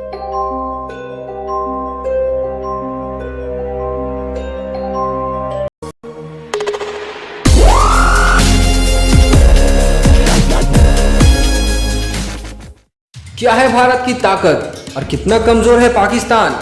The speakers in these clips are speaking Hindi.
क्या है भारत की ताकत और कितना कमजोर है पाकिस्तान?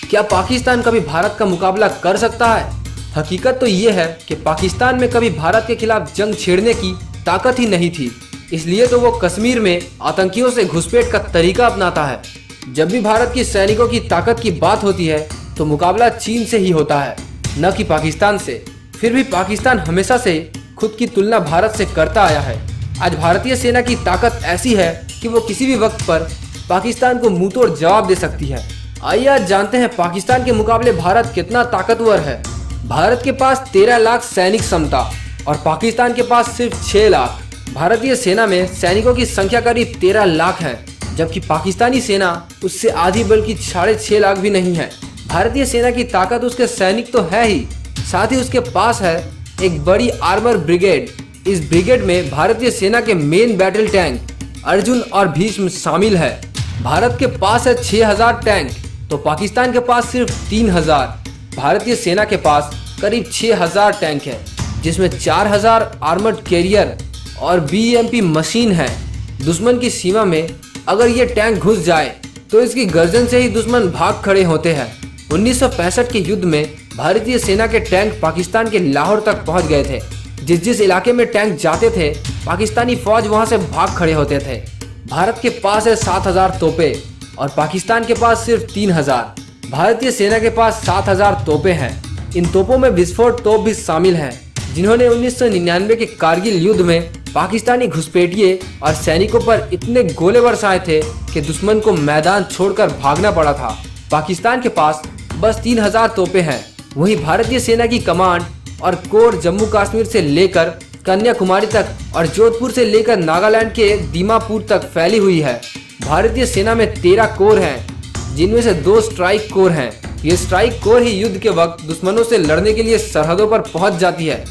क्या पाकिस्तान कभी भारत का मुकाबला कर सकता है? हकीकत तो ये है कि पाकिस्तान में कभी भारत के खिलाफ जंग छेड़ने की ताकत ही नहीं थी, इसलिए तो वो कश्मीर में आतंकियों से घुसपैठ का तरीका अपनाता है। जब भी भारत की सैनिकों की ताकत की बात होती है तो मुकाबला चीन से ही होता है, न कि पाकिस्तान से। फिर भी पाकिस्तान हमेशा से खुद की तुलना भारत से करता आया है। आज भारतीय सेना की ताकत ऐसी है कि वो किसी भी वक्त पर पाकिस्तान को मुंहतोड़ जवाब दे सकती है। आइए आज जानते हैं पाकिस्तान के मुकाबले भारत कितना ताकतवर है। भारत के पास 13 लाख सैनिक क्षमता और पाकिस्तान के पास सिर्फ 6 लाख। भारतीय सेना में सैनिकों की संख्या करीब 13 लाख है, जबकि पाकिस्तानी सेना उससे आधी बल्कि 6.5 लाख भी नहीं है। भारतीय सेना की ताकत उसके सैनिक तो है ही, साथ ही उसके पास है एक बड़ी आर्मर ब्रिगेड। इस ब्रिगेड में भारतीय सेना के मेन बैटल टैंक अर्जुन और भीष्म शामिल है। भारत के पास है 6000 टैंक तो पाकिस्तान के पास सिर्फ 3000। भारतीय सेना के पास करीब 6000 टैंक है, जिसमें 4000 आर्मर्ड कैरियर और BMP मशीन है। दुश्मन की सीमा में अगर ये टैंक घुस जाए तो इसकी गर्जन से ही दुश्मन भाग खड़े होते हैं। 1965 के युद्ध में भारतीय सेना के टैंक पाकिस्तान के लाहौर तक पहुंच गए थे। जिस इलाके में टैंक जाते थे पाकिस्तानी फौज वहां से भाग खड़े होते थे। भारत के पास है 7000 तोपे और पाकिस्तान के पास सिर्फ 3000। भारतीय सेना के पास 7000 तोपे हैं। इन तोपों में विस्फोट तोप भी शामिल हैं, जिन्होंने 1999 के कारगिल युद्ध में पाकिस्तानी घुसपैठिए और सैनिकों पर इतने गोले बरसाए थे कि दुश्मन को मैदान छोड़कर भागना पड़ा था। पाकिस्तान के पास बस 3000 तोपे हैं। वहीं भारतीय सेना की कमांड और कोर जम्मू कश्मीर से लेकर कन्याकुमारी तक और जोधपुर से लेकर नागालैंड के दीमापुर तक फैली हुई है। भारतीय सेना में 13 कोर हैं, जिनमें से 2 स्ट्राइक कोर हैं। ये स्ट्राइक कोर ही युद्ध के वक्त दुश्मनों से लड़ने के लिए सरहदों पर पहुंच जाती है।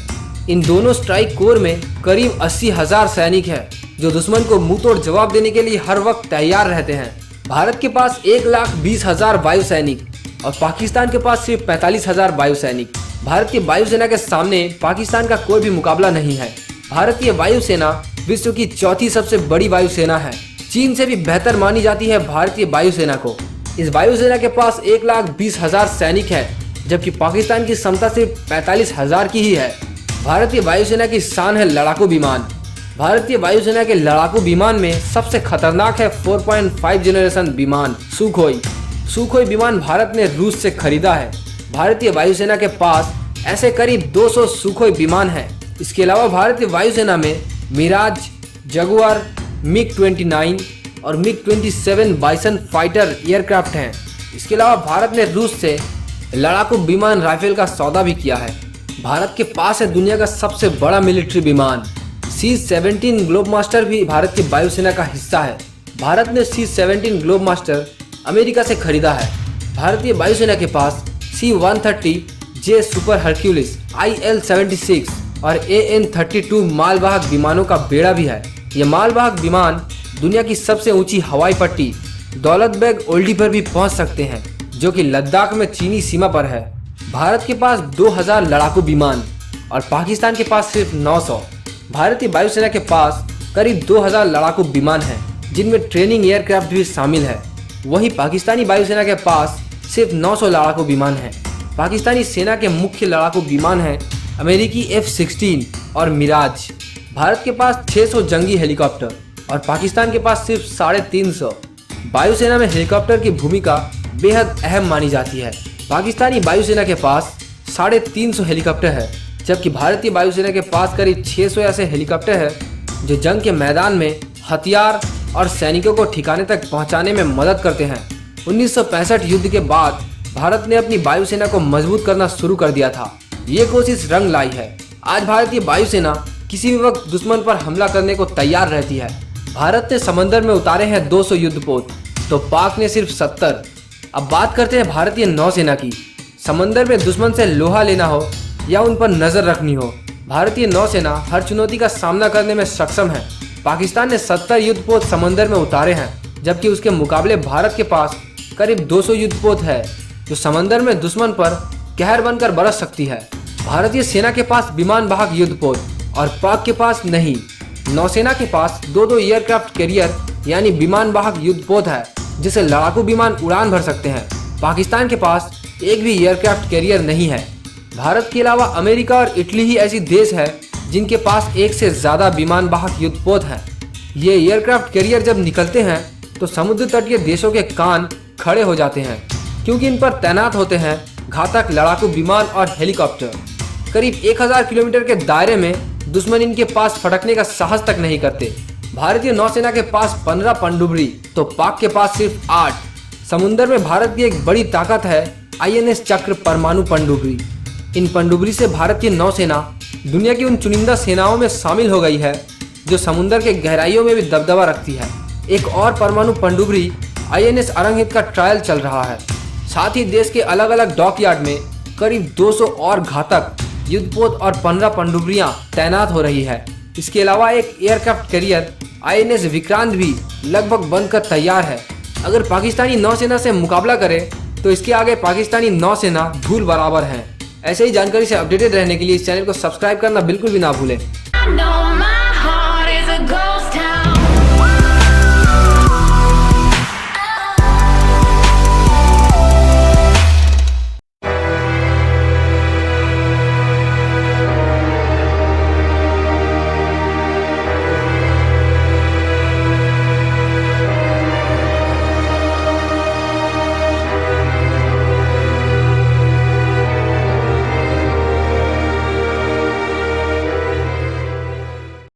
इन दोनों स्ट्राइक कोर में करीब 80,000 सैनिक हैं, जो दुश्मन को मुंहतोड़ जवाब देने के लिए हर वक्त तैयार रहते हैं। भारत के पास 1,20,000 वायु सैनिक और पाकिस्तान के पास सिर्फ 45,000 वायु सैनिक। भारत की वायुसेना के सामने पाकिस्तान का कोई भी मुकाबला नहीं है। भारतीय वायुसेना विश्व की 4थी सबसे बड़ी वायुसेना है। चीन से भी बेहतर मानी जाती है भारतीय वायुसेना को। इस वायुसेना के पास 1,20,000 सैनिक है, जबकि पाकिस्तान की क्षमता सिर्फ 45,000 की ही है। भारतीय वायुसेना की शान है लड़ाकू विमान। भारतीय वायुसेना के लड़ाकू विमान में सबसे खतरनाक है 4.5 जनरेशन विमान सुखोई। सुखोई विमान भारत ने रूस से खरीदा है। भारतीय वायुसेना के पास ऐसे करीब 200 सुखोई विमान हैं। इसके अलावा भारतीय वायुसेना में मिराज, जगुआर, MiG-29 और MiG-27 बाइसन फाइटर एयरक्राफ्ट हैं। इसके अलावा भारत ने रूस से लड़ाकू विमान राइफल का सौदा भी किया है। भारत के पास है दुनिया का सबसे बड़ा मिलिट्री विमान। C-17 ग्लोबमास्टर भी भारत की वायुसेना का हिस्सा है। भारत ने C-17 ग्लोबमास्टर अमेरिका से खरीदा है। भारतीय वायुसेना के पास C-130J सुपर हरक्यूलिस, IL-76 और AN-32 मालवाहक विमानों का बेड़ा भी है। ये मालवाहक विमान दुनिया की सबसे ऊंची हवाई पट्टी दौलत बेग ओल्डी पर भी पहुंच सकते हैं, जो कि लद्दाख में चीनी सीमा पर है। भारत के पास 2000 लड़ाकू विमान और पाकिस्तान के पास सिर्फ 900। भारतीय वायुसेना के पास करीब 2000 लड़ाकू विमान हैं, जिनमें ट्रेनिंग एयरक्राफ्ट भी शामिल है। वहीं पाकिस्तानी वायुसेना के पास सिर्फ 900 लड़ाकू विमान हैं। पाकिस्तानी सेना के मुख्य लड़ाकू विमान हैं अमेरिकी F-16 और मिराज। भारत के पास 600 जंगी हेलीकॉप्टर और पाकिस्तान के पास सिर्फ 350। वायुसेना में हेलीकॉप्टर की भूमिका बेहद अहम मानी जाती है। पाकिस्तानी वायुसेना के पास 350 हेलीकॉप्टर है, जबकि भारतीय वायुसेना के पास करीब 600 ऐसे हेलीकॉप्टर है जो जंग के मैदान में हथियार और सैनिकों को ठिकाने तक पहुंचाने में मदद करते हैं। 1965 युद्ध के बाद भारत ने अपनी वायुसेना को मजबूत करना शुरू कर दिया था। ये कोशिश रंग लाई है। आज भारतीय वायुसेना किसी भी वक्त दुश्मन पर हमला करने को तैयार रहती है। भारत ने समंदर में उतारे हैं 200 युद्धपोत, तो पाक ने सिर्फ 70। अब बात करते हैं भारतीय नौसेना की। समंदर में दुश्मन से लोहा लेना हो या उन पर नजर रखनी हो, भारतीय नौसेना हर चुनौती का सामना करने में सक्षम है। पाकिस्तान ने 70 युद्धपोत समंदर में उतारे हैं, जबकि उसके मुकाबले भारत के पास करीब 200 युद्धपोत है जो समंदर में दुश्मन पर कहर बनकर बरस सकती है। भारतीय सेना के पास विमान वाहक युद्धपोत और पाक के पास नहीं। नौसेना के पास दो एयरक्राफ्ट कैरियर यानी विमान वाहक युद्धपोत है जिसे लड़ाकू विमान उड़ान भर सकते हैं। पाकिस्तान के पास एक भी एयरक्राफ्ट कैरियर नहीं है। भारत के अलावा अमेरिका और इटली ही ऐसी देश है जिनके पास एक से ज़्यादा विमान वाहक युद्धपोत हैं। ये एयरक्राफ्ट कैरियर जब निकलते हैं तो समुद्र तटीय देशों के कान खड़े हो जाते हैं क्योंकि इन पर तैनात होते हैं घातक लड़ाकू विमान और हेलीकॉप्टर। करीब 1000 किलोमीटर के दायरे में दुश्मन इनके पास फटकने का साहस तक नहीं करते। भारतीय नौसेना के पास 15 पनडुब्बी तो पाक के पास सिर्फ 8। समुद्र में भारत की एक बड़ी ताकत है INS चक्र परमाणु पनडुब्बी। इन पनडुब्बी से भारत की नौसेना दुनिया की उन चुनिंदा सेनाओं में शामिल हो गई है जो समुद्र के गहराइयों में भी दबदबा रखती है। एक और परमाणु पनडुब्बी INS अरंगित का ट्रायल चल रहा है। साथ ही देश के अलग अलग डॉकयार्ड में करीब 200 और घातक युद्धपोत और 15 पनडुब्बियां तैनात हो रही है। इसके अलावा एक एयरक्राफ्ट कैरियर INS विक्रांत भी लगभग बनकर तैयार है। अगर पाकिस्तानी नौसेना से मुकाबला करे तो इसके आगे पाकिस्तानी नौसेना धूल बराबर है। ऐसे ही जानकारी से अपडेटेड रहने के लिए इस चैनल को सब्सक्राइब करना बिल्कुल भी ना भूलें।